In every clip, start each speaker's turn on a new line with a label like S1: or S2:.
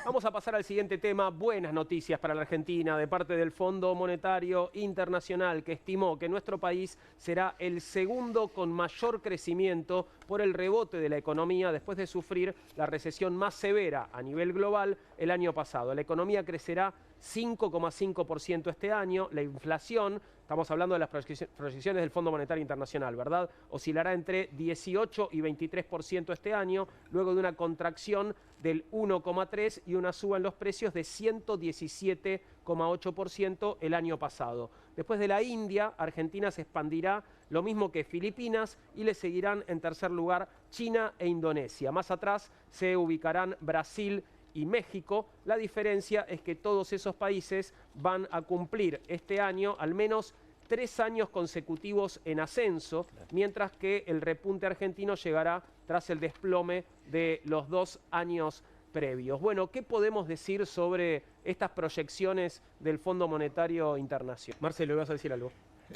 S1: Vamos a pasar al siguiente tema. Buenas noticias para la Argentina de parte del Fondo Monetario Internacional, que estimó que nuestro país será el segundo con mayor crecimiento por el rebote de la economía después de sufrir la recesión más severa a nivel global el año pasado. La economía crecerá 5,5% este año. La inflación, estamos hablando de las proyecciones del Fondo Monetario Internacional, ¿verdad? Oscilará entre 18 y 23% este año, luego de una contracción del 1,3% y una suba en los precios de 117,8% el año pasado. Después de la India, Argentina se expandirá lo mismo que Filipinas y le seguirán en tercer lugar China e Indonesia. Más atrás se ubicarán Brasil y México. La diferencia es que todos esos países van a cumplir este año al menos 3 años consecutivos en ascenso, mientras que el repunte argentino llegará tras el desplome de los 2 años previos. Bueno, ¿qué podemos decir sobre estas proyecciones del Fondo Monetario Internacional? Marcelo, ¿vas a decir algo?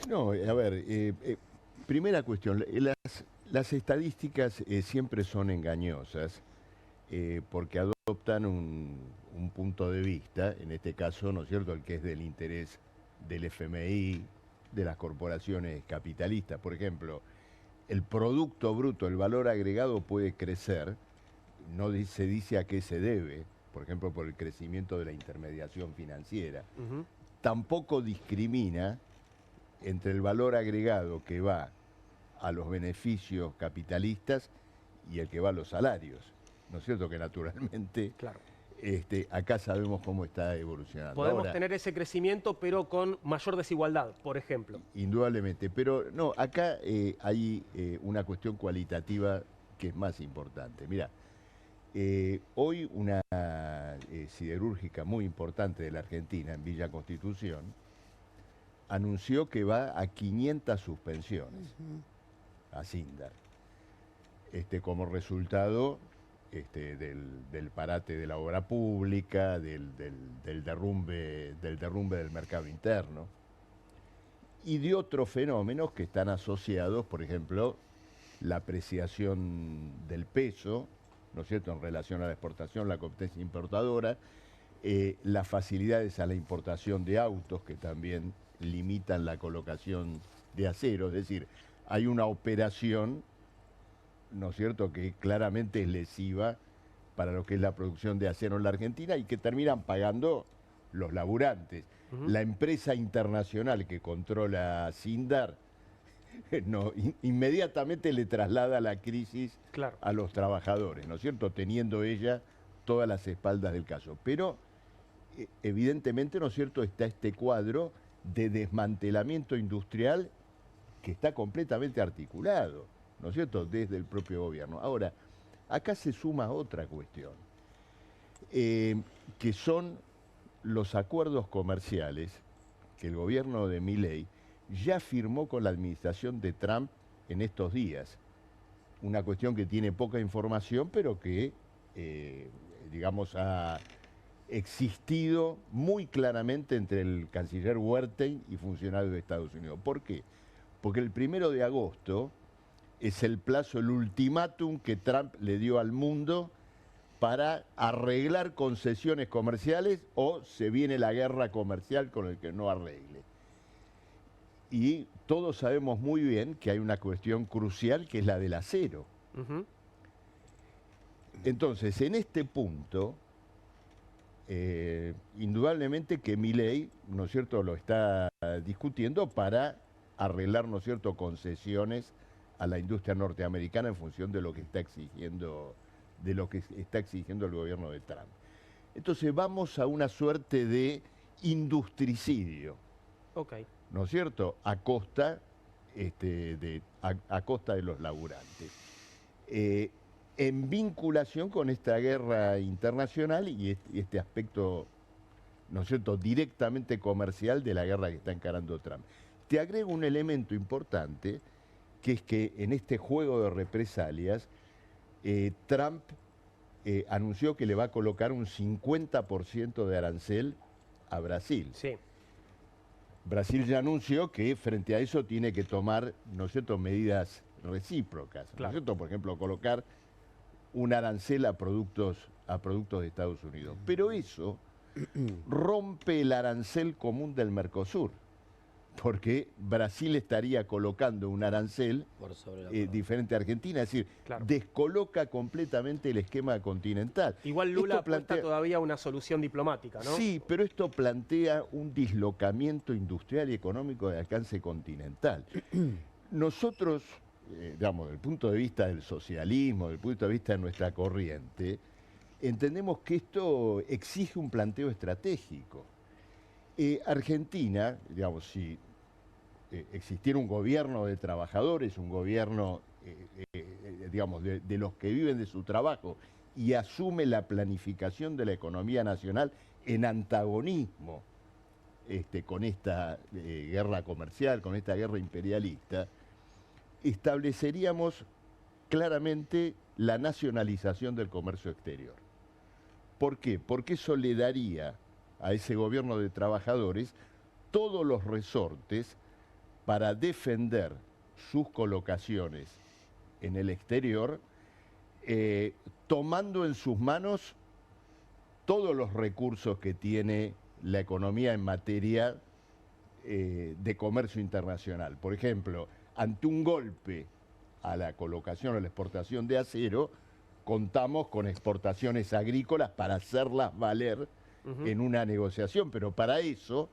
S2: No, a ver, primera cuestión, las estadísticas siempre son engañosas porque adoptan un punto de vista, en este caso, ¿no es cierto?, el que es del interés del FMI, de las corporaciones capitalistas. Por ejemplo, el Producto Bruto, el valor agregado puede crecer, no se dice a qué se debe, por ejemplo, por el crecimiento de la intermediación financiera. Tampoco discrimina entre el valor agregado que va a los beneficios capitalistas y el que va a los salarios. ¿No es cierto? Que naturalmente
S1: Claro.
S2: Acá sabemos cómo está evolucionando.
S1: Podemos
S2: Ahora,
S1: tener ese crecimiento, pero con mayor desigualdad, por ejemplo.
S2: indudablemente, pero no, acá hay una cuestión cualitativa que es más importante. Mira, hoy una siderúrgica muy importante de la Argentina, en Villa Constitución, anunció que va a 500 suspensiones a Sindar, como resultado del parate de la obra pública, del derrumbe del mercado interno y de otros fenómenos que están asociados, por ejemplo, la apreciación del peso, ¿no es cierto?, en relación a la exportación, la competencia importadora, las facilidades a la importación de autos que también limitan la colocación de acero, es decir, hay una operación, ¿no es cierto?, que claramente es lesiva para lo que es la producción de acero en la Argentina y que terminan pagando los laburantes. La empresa internacional que controla Sindar no, inmediatamente le traslada la crisis a los trabajadores, ¿no es cierto?, teniendo ella todas las espaldas del caso. Pero evidentemente, ¿no es cierto?, está este cuadro de desmantelamiento industrial que está completamente articulado, ¿no es cierto?, desde el propio gobierno. Ahora, acá se suma otra cuestión, que son los acuerdos comerciales que el gobierno de Milei ya firmó con la administración de Trump en estos días. Una cuestión que tiene poca información, pero que, digamos, ha existido muy claramente entre el canciller Wertheim y funcionarios de Estados Unidos. ¿Por qué? Porque el 1 de agosto es el plazo, el ultimátum que Trump le dio al mundo para arreglar concesiones comerciales o se viene la guerra comercial con el que no arregle. Y todos sabemos muy bien que hay una cuestión crucial que es la del acero. Entonces, en este punto, indudablemente que Milei, ¿no es cierto?, lo está discutiendo para arreglar, ¿no es cierto?, concesiones a la industria norteamericana en función de lo que está exigiendo, el gobierno de Trump. Entonces vamos a una suerte de industricidio, ¿no es cierto?, a costa de los laburantes. En vinculación con esta guerra internacional y este aspecto, ¿no es cierto?, directamente comercial de la guerra que está encarando Trump. Te agrego un elemento importante, que es que en este juego de represalias, Trump anunció que le va a colocar un 50% de arancel a Brasil.
S1: Sí.
S2: Brasil ya anunció que frente a eso tiene que tomar, ¿no es cierto?, medidas recíprocas, ¿no es cierto? Por ejemplo, colocar un arancel a productos de Estados Unidos. Pero eso rompe el arancel común del Mercosur, porque Brasil estaría colocando un arancel diferente a Argentina, es decir, descoloca completamente el esquema continental.
S1: Igual Lula plantea todavía una solución diplomática, ¿no?
S2: Sí, pero esto plantea un dislocamiento industrial y económico de alcance continental. Nosotros, digamos, desde el punto de vista del socialismo, desde el punto de vista de nuestra corriente, entendemos que esto exige un planteo estratégico. Argentina, digamos, si existiera un gobierno de trabajadores, un gobierno, digamos, de los que viven de su trabajo y asume la planificación de la economía nacional en antagonismo con esta guerra comercial, con esta guerra imperialista, estableceríamos claramente la nacionalización del comercio exterior. ¿Por qué? Porque eso le daría a ese gobierno de trabajadores todos los resortes para defender sus colocaciones en el exterior, tomando en sus manos todos los recursos que tiene la economía en materia de comercio internacional. Por ejemplo, ante un golpe a la colocación o la exportación de acero, contamos con exportaciones agrícolas para hacerlas valer en una negociación, pero para eso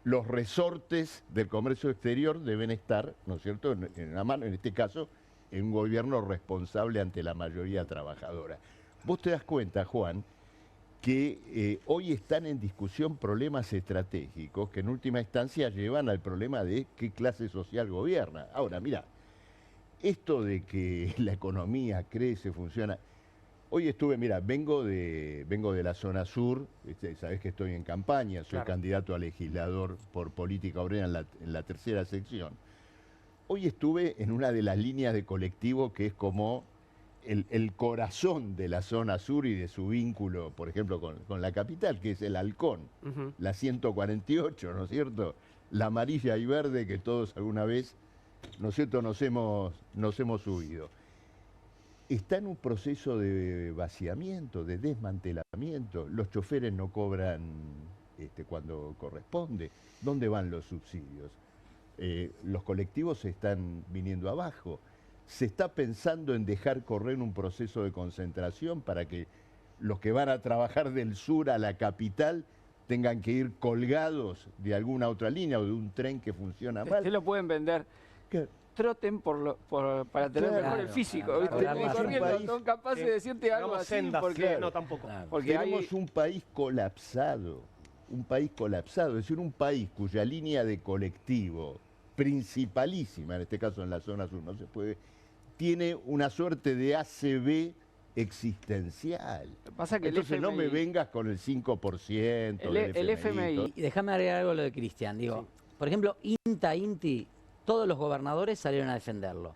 S2: los resortes del comercio exterior deben estar, ¿no es cierto?, en la mano, en este caso, en un gobierno responsable ante la mayoría trabajadora. Vos te das cuenta, Juan, que hoy están en discusión problemas estratégicos que en última instancia llevan al problema de qué clase social gobierna. Ahora, mira, esto de que la economía crece, funciona. Hoy estuve, mira, vengo de la zona sur, sabés que estoy en campaña, soy candidato a legislador por política obrera en la tercera sección. Hoy estuve en una de las líneas de colectivo que es como el corazón de la zona sur y de su vínculo, por ejemplo, con la capital, que es el Halcón, la 148, ¿no es cierto? La amarilla y verde que todos alguna vez, ¿no es cierto?, nos hemos subido. Está en un proceso de vaciamiento, de desmantelamiento. Los choferes no cobran cuando corresponde. ¿Dónde van los subsidios? Los colectivos se están viniendo abajo. Se está pensando en dejar correr un proceso de concentración para que los que van a trabajar del sur a la capital tengan que ir colgados de alguna otra línea o de un tren que funciona mal.
S3: Ustedes lo pueden vender.
S2: ¿Qué?
S3: Troten para tener mejor el físico, ¿viste? Corriendo, son capaces de decirte algo así, porque
S1: no tampoco.
S3: Porque
S2: tenemos un país colapsado, es decir, un país cuya línea de colectivo principalísima, en este caso en la zona sur, no se puede, tiene una suerte de ACV existencial.
S3: Pasa que
S2: entonces no me vengas con el 5%
S3: el FMI.
S4: Y déjame agregar algo a lo de Cristian, digo, por ejemplo, INTA-INTI, todos los gobernadores salieron a defenderlo.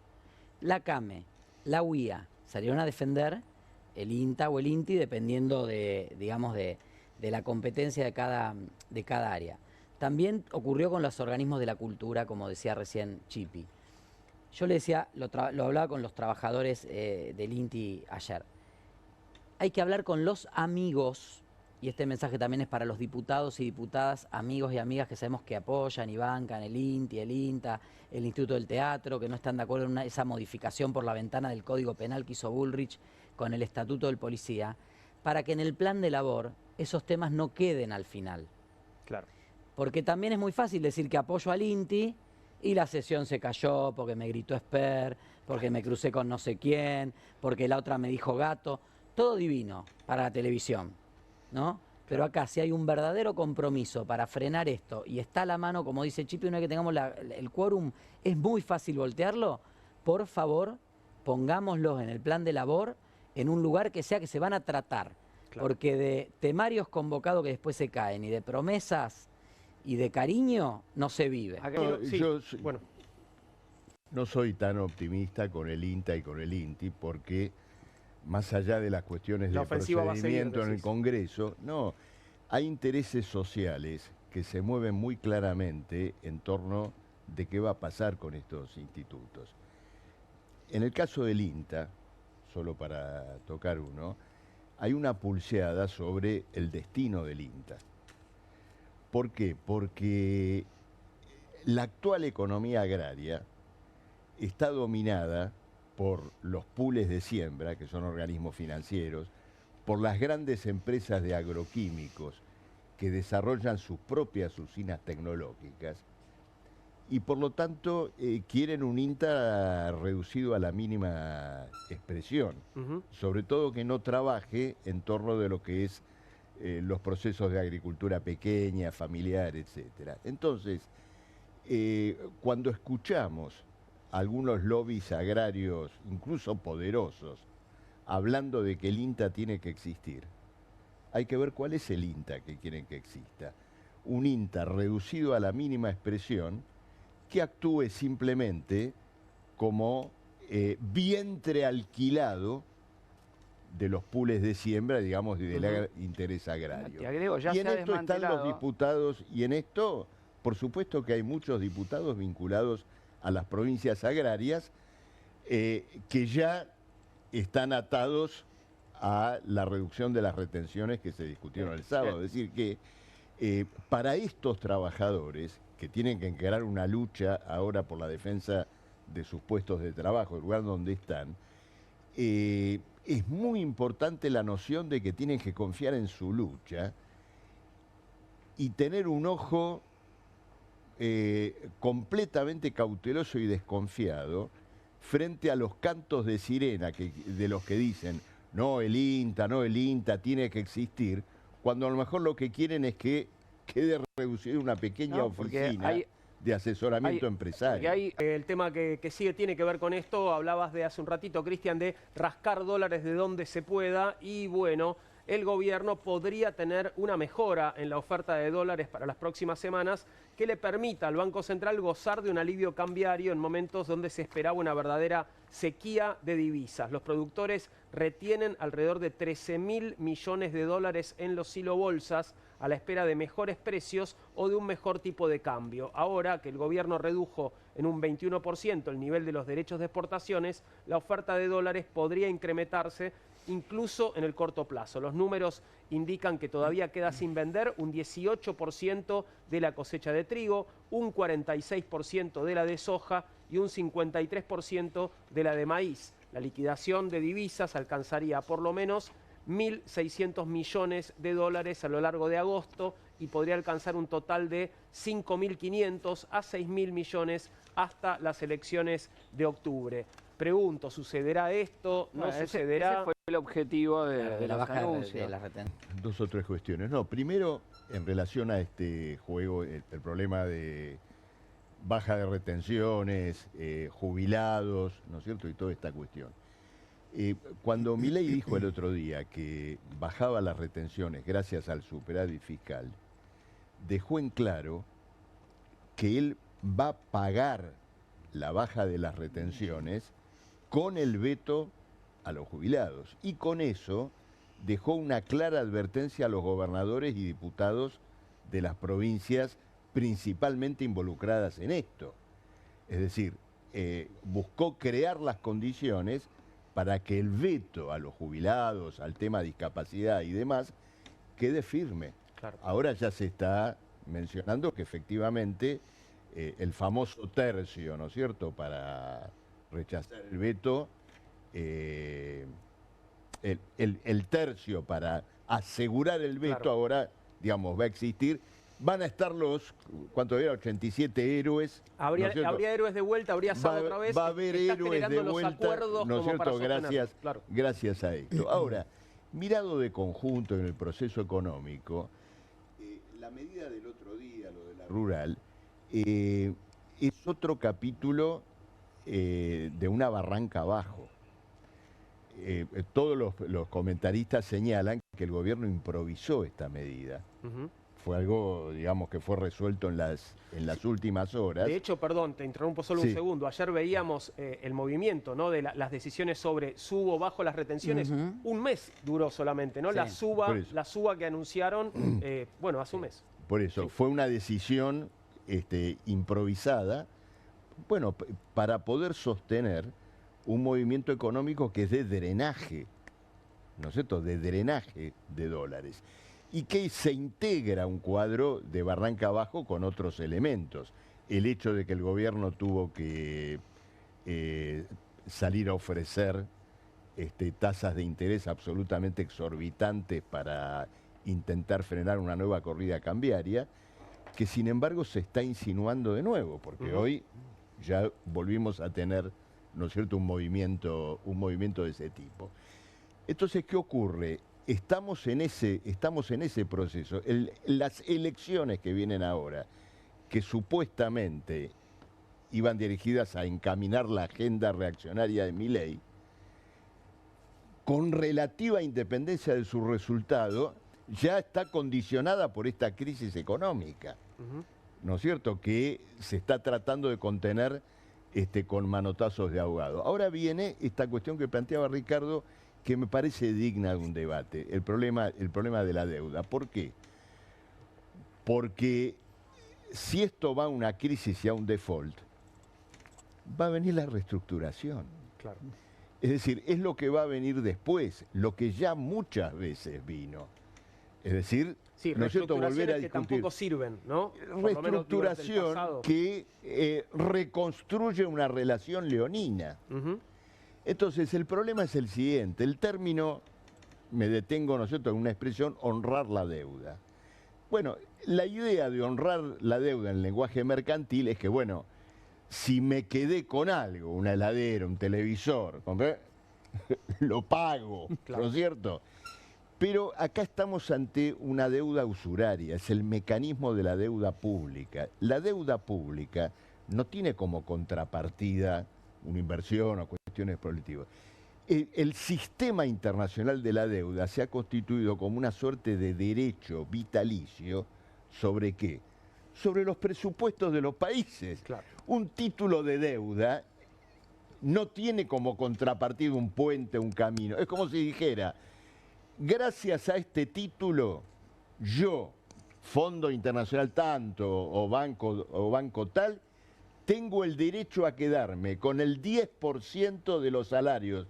S4: La CAME, la UIA salieron a defender el INTA o el INTI dependiendo de, digamos, de la competencia de cada área. También ocurrió con los organismos de la cultura, como decía recién Chipi. Yo le decía, lo hablaba con los trabajadores del INTI ayer. Hay que hablar con los amigos, y este mensaje también es para los diputados y diputadas, amigos y amigas que sabemos que apoyan y bancan el INTI, el INTA, el Instituto del Teatro, que no están de acuerdo en esa modificación por la ventana del Código Penal que hizo Bullrich con el Estatuto del Policía, para que en el plan de labor esos temas no queden al final.
S1: Claro.
S4: Porque también es muy fácil decir que apoyo al INTI y la sesión se cayó porque me gritó Esper, porque me crucé con no sé quién, porque la otra me dijo gato. Todo divino para la televisión, ¿no? Pero acá, si hay un verdadero compromiso para frenar esto y está a la mano, como dice Chipi, una vez que tengamos el quórum, es muy fácil voltearlo. Por favor, pongámoslos en el plan de labor en un lugar que sea que se van a tratar. Claro. Porque de temarios convocados que después se caen y de promesas y de cariño no se vive.
S2: Yo no soy tan optimista con el INTA y con el INTI porque más allá de las cuestiones de procedimiento en el Congreso, no, hay intereses sociales que se mueven muy claramente en torno de qué va a pasar con estos institutos. En el caso del INTA, solo para tocar uno, hay una pulseada sobre el destino del INTA. ¿Por qué? Porque la actual economía agraria está dominada por los pools de siembra, que son organismos financieros, por las grandes empresas de agroquímicos que desarrollan sus propias usinas tecnológicas y por lo tanto quieren un INTA reducido a la mínima expresión, sobre todo que no trabaje en torno de lo que es los procesos de agricultura pequeña, familiar, etc. Entonces, cuando escuchamos algunos lobbies agrarios, incluso poderosos, hablando de que el INTA tiene que existir, hay que ver cuál es el INTA que quieren que exista. Un INTA reducido a la mínima expresión que actúe simplemente como vientre alquilado de los pools de siembra, digamos, y del interés agrario.
S3: Te agrego, ya
S2: y en esto están los diputados, y en esto, por supuesto que hay muchos diputados vinculados a las provincias agrarias que ya están atados a la reducción de las retenciones que se discutieron el sábado. Es decir, que para estos trabajadores que tienen que encarar una lucha ahora por la defensa de sus puestos de trabajo, el lugar donde están, es muy importante la noción de que tienen que confiar en su lucha y tener un ojo completamente cauteloso y desconfiado frente a los cantos de sirena de los que dicen no, el INTA tiene que existir, cuando a lo mejor lo que quieren es que quede reducida una pequeña oficina de asesoramiento empresario.
S1: El tema que sigue tiene que ver con esto, hablabas de hace un ratito, Cristian, de rascar dólares de donde se pueda y bueno, el gobierno podría tener una mejora en la oferta de dólares para las próximas semanas que le permita al Banco Central gozar de un alivio cambiario en momentos donde se esperaba una verdadera sequía de divisas. Los productores retienen alrededor de 13.000 millones de dólares en los silobolsas a la espera de mejores precios o de un mejor tipo de cambio. Ahora que el gobierno redujo en un 21% el nivel de los derechos de exportaciones, la oferta de dólares podría incrementarse incluso en el corto plazo. Los números indican que todavía queda sin vender un 18% de la cosecha de trigo, un 46% de la de soja y un 53% de la de maíz. La liquidación de divisas alcanzaría por lo menos 1.600 millones de dólares a lo largo de agosto y podría alcanzar un total de 5.500 a 6.000 millones hasta las elecciones de octubre. Pregunto, ¿sucederá esto? ¿No sucederá?
S3: Ese fue el objetivo de
S4: la baja
S3: anuncios.
S4: de la retención.
S2: Dos o tres cuestiones. No, primero, en relación a este juego, el problema de baja de retenciones, jubilados, ¿no es cierto? Y toda esta cuestión. Cuando Milei dijo el otro día que bajaba las retenciones gracias al superávit fiscal, dejó en claro que él va a pagar la baja de las retenciones con el veto a los jubilados. Y con eso dejó una clara advertencia a los gobernadores y diputados de las provincias principalmente involucradas en esto. Es decir, buscó crear las condiciones para que el veto a los jubilados, al tema discapacidad y demás, quede firme.
S1: Claro.
S2: Ahora ya se está mencionando que efectivamente el famoso tercio, ¿no es cierto?, para rechazar el veto, el tercio para asegurar el veto, claro, ahora, digamos, va a existir. Van a estar los, ¿cuánto era? 87 héroes.
S1: Habría héroes de vuelta, habría asado otra vez.
S2: Va a haber héroes de vuelta, ¿no es cierto? Gracias a esto. Ahora, mirado de conjunto en el proceso económico, la medida del otro día, lo de la rural, es otro capítulo de una barranca abajo. Todos los comentaristas señalan que el gobierno improvisó esta medida. Fue algo, digamos, que fue resuelto en las últimas horas.
S1: De hecho, perdón, te interrumpo solo un segundo. Ayer veíamos el movimiento, ¿no?, de las decisiones sobre subo o bajo las retenciones. Un mes duró solamente, ¿no? Sí. La suba que anunciaron, bueno, hace un mes.
S2: Por eso, fue una decisión improvisada, bueno, para poder sostener un movimiento económico que es de drenaje, ¿no es cierto?, de drenaje de dólares, y que se integra un cuadro de barranca abajo con otros elementos. El hecho de que el gobierno tuvo que salir a ofrecer tasas de interés absolutamente exorbitantes para intentar frenar una nueva corrida cambiaria, que sin embargo se está insinuando de nuevo, porque hoy ya volvimos a tener, ¿no es cierto?, un movimiento de ese tipo. Entonces, ¿qué ocurre? Estamos en ese proceso. Las elecciones que vienen ahora, que supuestamente iban dirigidas a encaminar la agenda reaccionaria de Milei, con relativa independencia de su resultado, ya está condicionada por esta crisis económica, ¿no es cierto?, que se está tratando de contener con manotazos de ahogado. Ahora viene esta cuestión que planteaba Ricardo, que me parece digna de un debate, el problema de la deuda. ¿Por qué? Porque si esto va a una crisis y a un default, va a venir la reestructuración.
S1: Claro.
S2: Es decir, es lo que va a venir después, lo que ya muchas veces vino. Es decir,
S1: sí,
S2: ¿no es cierto?, volver a discutir.
S1: Que tampoco sirven, ¿no?
S2: Reestructuración que reconstruye una relación leonina. Entonces, el problema es el siguiente. El término, me detengo, ¿no es cierto?, en una expresión, honrar la deuda. Bueno, la idea de honrar la deuda en el lenguaje mercantil es que, bueno, si me quedé con algo, una heladera, un televisor, lo pago,
S1: claro,
S2: ¿no es cierto? Pero acá estamos ante una deuda usuraria, es el mecanismo de la deuda pública. La deuda pública no tiene como contrapartida una inversión o cuestiones productivas. El sistema internacional de la deuda se ha constituido como una suerte de derecho vitalicio. ¿Sobre qué? Sobre los presupuestos de los países.
S1: Claro.
S2: Un título de deuda no tiene como contrapartida un puente, un camino. Es como si dijera, gracias a este título, yo, Fondo Internacional tanto o banco tal, tengo el derecho a quedarme con el 10% de los salarios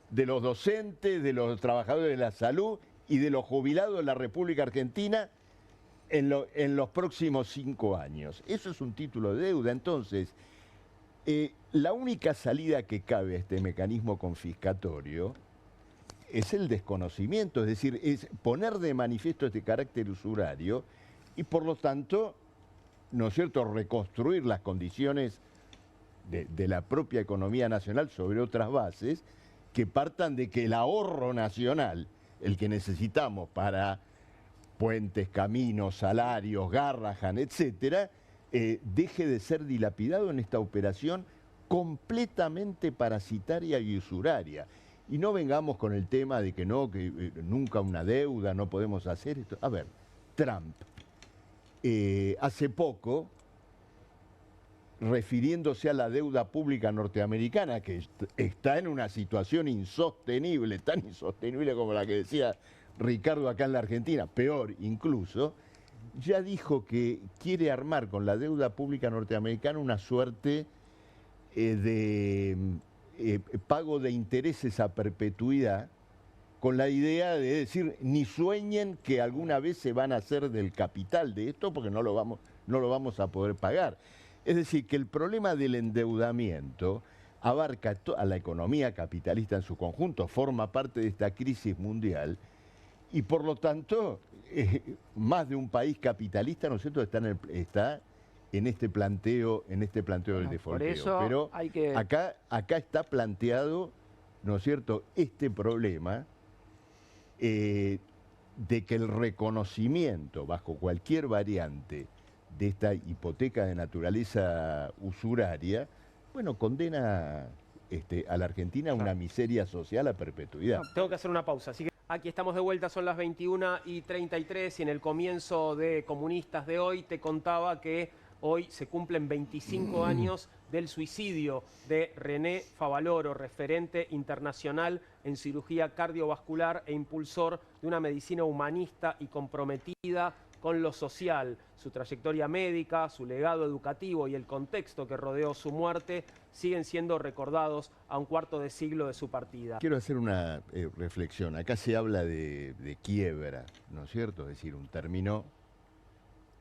S2: de los docentes, de los trabajadores de la salud y de los jubilados de la República Argentina en los próximos 5 años. Eso es un título de deuda. Entonces, la única salida que cabe a este mecanismo confiscatorio es el desconocimiento, es decir, es poner de manifiesto este carácter usurario y, por lo tanto, ¿no es cierto?, reconstruir las condiciones de la propia economía nacional sobre otras bases que partan de que el ahorro nacional, el que necesitamos para puentes, caminos, salarios, Garrahan, etcétera, deje de ser dilapidado en esta operación completamente parasitaria y usuraria. Y no vengamos con el tema de que no, que nunca una deuda, no podemos hacer esto. A ver, Trump, hace poco, refiriéndose a la deuda pública norteamericana, que está en una situación insostenible, tan insostenible como la que decía Ricardo acá en la Argentina, peor incluso, ya dijo que quiere armar con la deuda pública norteamericana una suerte de pago de intereses a perpetuidad, con la idea de decir, ni sueñen que alguna vez se van a hacer del capital de esto porque no lo vamos a poder pagar. Es decir, que el problema del endeudamiento abarca a la economía capitalista en su conjunto, forma parte de esta crisis mundial y por lo tanto más de un país capitalista, ¿no es cierto?, está en este planteo del defaulteo. Pero acá está planteado, ¿no es cierto?, este problema de que el reconocimiento bajo cualquier variante de esta hipoteca de naturaleza usuraria, bueno, condena a la Argentina a una miseria social a perpetuidad.
S1: Tengo que hacer una pausa, así que aquí estamos de vuelta, son las 21:33 y en el comienzo de Comunistas de hoy te contaba que hoy se cumplen 25 años del suicidio de René Favaloro, referente internacional en cirugía cardiovascular e impulsor de una medicina humanista y comprometida con lo social. Su trayectoria médica, su legado educativo y el contexto que rodeó su muerte siguen siendo recordados a un cuarto de siglo de su partida.
S2: Quiero hacer una reflexión. Acá se habla de quiebra, ¿no es cierto? Es decir, un término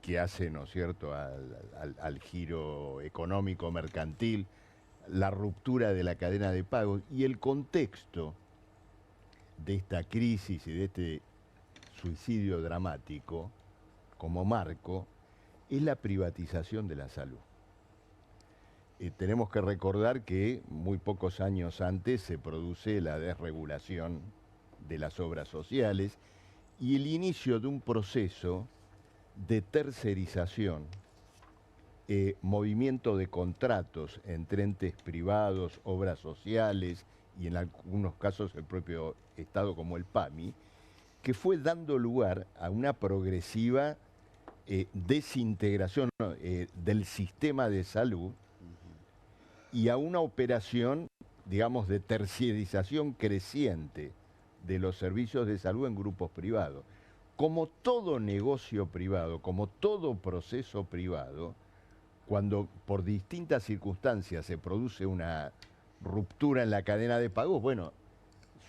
S2: que hace, ¿no es cierto?, al giro económico mercantil, la ruptura de la cadena de pagos y el contexto de esta crisis y de este suicidio dramático como marco es la privatización de la salud. Tenemos que recordar que muy pocos años antes se produce la desregulación de las obras sociales y el inicio de un proceso de tercerización, movimiento de contratos entre entes privados, obras sociales y en algunos casos el propio Estado como el PAMI, que fue dando lugar a una progresiva desintegración del sistema de salud y a una operación, digamos, de terciarización creciente de los servicios de salud en grupos privados. Como todo negocio privado, como todo proceso privado, cuando por distintas circunstancias se produce una ruptura en la cadena de pagos, bueno,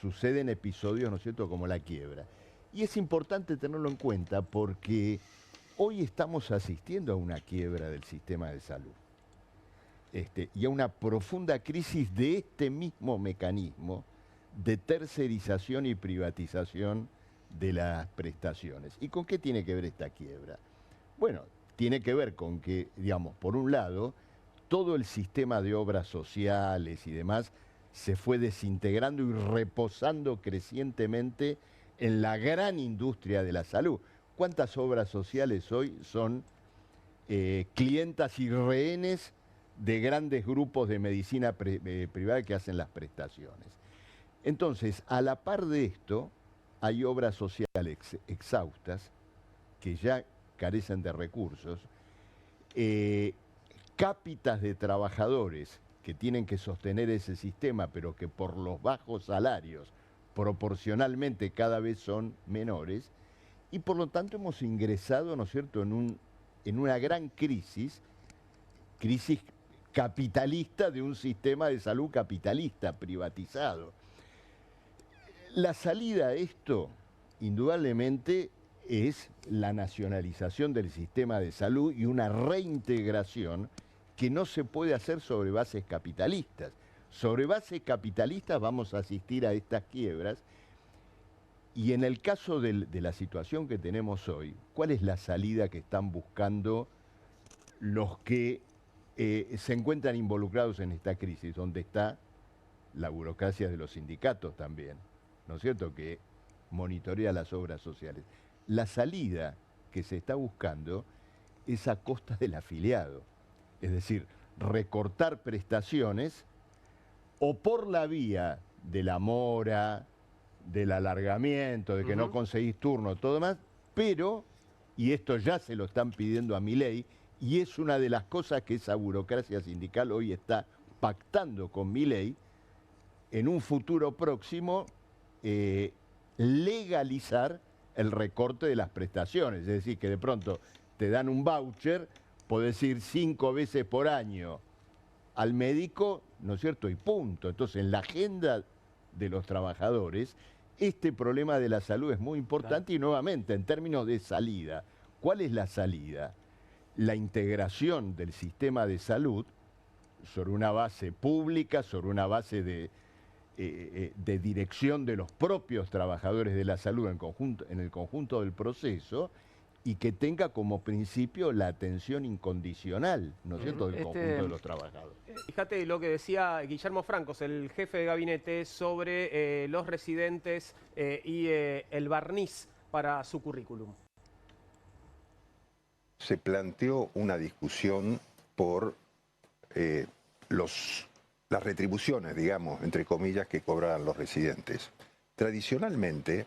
S2: suceden episodios, ¿no es cierto?, como la quiebra. Y es importante tenerlo en cuenta porque hoy estamos asistiendo a una quiebra del sistema de salud y a una profunda crisis de este mismo mecanismo de tercerización y privatización de las prestaciones. ¿Y con qué tiene que ver esta quiebra? Bueno, tiene que ver con que, digamos, por un lado, todo el sistema de obras sociales y demás se fue desintegrando y reposando crecientemente en la gran industria de la salud. ¿Cuántas obras sociales hoy son clientas y rehenes de grandes grupos de medicina privada que hacen las prestaciones? Entonces, a la par de esto, hay obras sociales exhaustas que ya carecen de recursos, cápitas de trabajadores que tienen que sostener ese sistema, pero que por los bajos salarios proporcionalmente cada vez son menores, y por lo tanto hemos ingresado, ¿no es cierto?, en una gran crisis capitalista de un sistema de salud capitalista, privatizado. La salida a esto, indudablemente, es la nacionalización del sistema de salud y una reintegración que no se puede hacer sobre bases capitalistas. Sobre bases capitalistas vamos a asistir a estas quiebras y en el caso de la situación que tenemos hoy, ¿cuál es la salida que están buscando los que se encuentran involucrados en esta crisis, donde está la burocracia de los sindicatos también, ¿no es cierto?, que monitorea las obras sociales? La salida que se está buscando es a costa del afiliado, es decir, recortar prestaciones o por la vía de la mora, del alargamiento, de que no conseguís turno, todo más, pero, y esto ya se lo están pidiendo a Milei, y es una de las cosas que esa burocracia sindical hoy está pactando con Milei, en un futuro próximo, legalizar el recorte de las prestaciones. Es decir, que de pronto te dan un voucher, podés ir 5 veces por año al médico, ¿no es cierto?, y punto. Entonces, en la agenda de los trabajadores, este problema de la salud es muy importante. Claro. Y nuevamente, en términos de salida, ¿cuál es la salida? La integración del sistema de salud sobre una base pública, sobre una base de dirección de los propios trabajadores de la salud en el conjunto del proceso, y que tenga como principio la atención incondicional, ¿no es cierto?, del conjunto de los trabajadores.
S1: Fíjate lo que decía Guillermo Francos, el jefe de gabinete, sobre los residentes y el barniz para su currículum.
S5: Se planteó una discusión por las retribuciones, digamos, entre comillas, que cobraban los residentes. Tradicionalmente,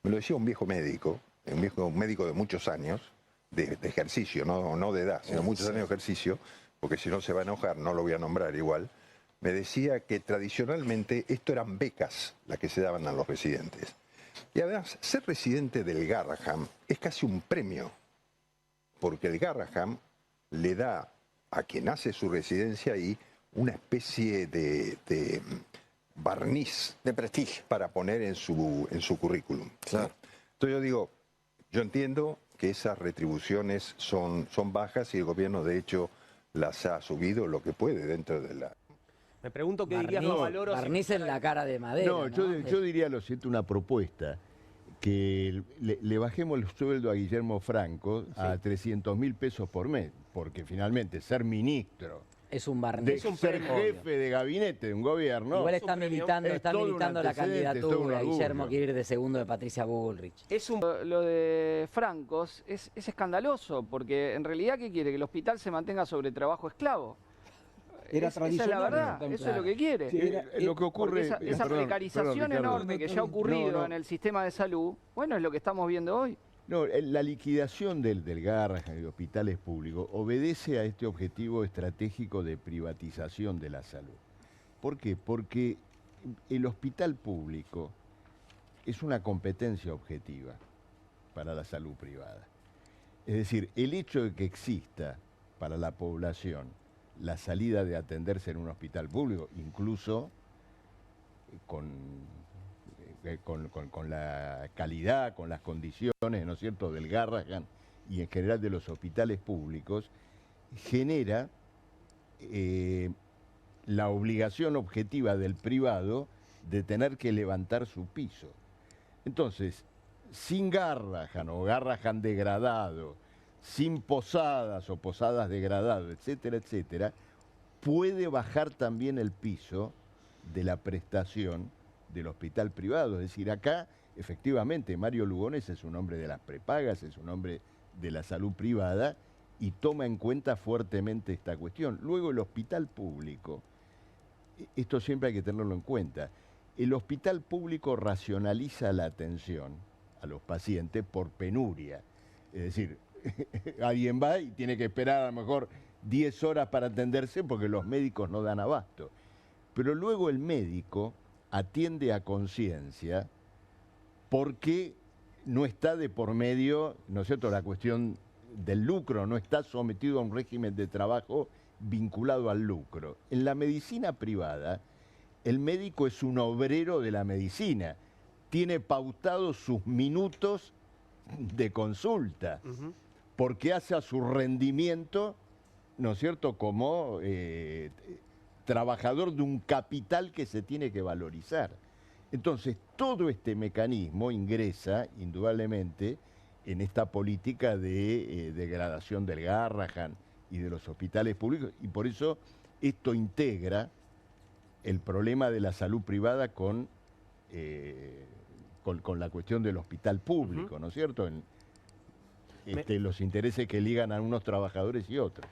S5: me lo decía un viejo médico de muchos años de ejercicio, no de edad, sino muchos años de ejercicio, porque si no se va a enojar, no lo voy a nombrar igual, me decía que tradicionalmente esto eran becas las que se daban a los residentes. Y además, ser residente del Garrahan es casi un premio, porque el Garrahan le da a quien hace su residencia ahí una especie de barniz
S6: de prestigio
S5: para poner en su currículum.
S6: Claro.
S5: Entonces yo digo, yo entiendo que esas retribuciones son bajas y el gobierno de hecho las ha subido lo que puede dentro de la...
S1: Me pregunto qué dirías no valoro.
S4: Barniz en la cara de madera.
S2: No, yo diría lo siguiente, una propuesta, que le bajemos el sueldo a Guillermo Franco a 300.000 pesos por mes, porque finalmente ser ministro,
S4: es un barniz.
S2: ser jefe de gabinete de un gobierno...
S4: Igual está militando la candidatura. Guillermo quiere ir de segundo de Patricia Bullrich.
S3: Lo de Francos es escandaloso, porque en realidad, ¿qué quiere? Que el hospital se mantenga sobre trabajo esclavo. Esa es la verdad, eso es lo que quiere.
S2: Sí, lo que ocurre...
S3: Esa precarización enorme que ya ha ocurrido en el sistema de salud, bueno, es lo que estamos viendo hoy.
S2: No, la liquidación del Garrahan y de hospitales públicos obedece a este objetivo estratégico de privatización de la salud. ¿Por qué? Porque el hospital público es una competencia objetiva para la salud privada. Es decir, el hecho de que exista para la población la salida de atenderse en un hospital público, incluso con la calidad, con las condiciones, ¿no es cierto?, del Garrahan y en general de los hospitales públicos, genera la obligación objetiva del privado de tener que levantar su piso. Entonces, sin Garrahan o Garrahan degradado, sin posadas o posadas degradadas, etcétera, etcétera, puede bajar también el piso de la prestación del hospital privado. Es decir, acá, efectivamente, Mario Lugones es un hombre de las prepagas, es un hombre de la salud privada y toma en cuenta fuertemente esta cuestión. Luego, el hospital público, esto siempre hay que tenerlo en cuenta, el hospital público racionaliza la atención a los pacientes por penuria. Es decir, alguien va y tiene que esperar a lo mejor 10 horas para atenderse porque los médicos no dan abasto. Pero luego el médico atiende a conciencia porque no está de por medio, ¿no es cierto?, la cuestión del lucro, no está sometido a un régimen de trabajo vinculado al lucro. En la medicina privada, el médico es un obrero de la medicina, tiene pautados sus minutos de consulta, porque hace a su rendimiento, ¿no es cierto?, como trabajador de un capital que se tiene que valorizar. Entonces, todo este mecanismo ingresa, indudablemente, en esta política de degradación del Garrahan y de los hospitales públicos, y por eso esto integra el problema de la salud privada con la cuestión del hospital público, ¿no es cierto?, los intereses que ligan a unos trabajadores y otros.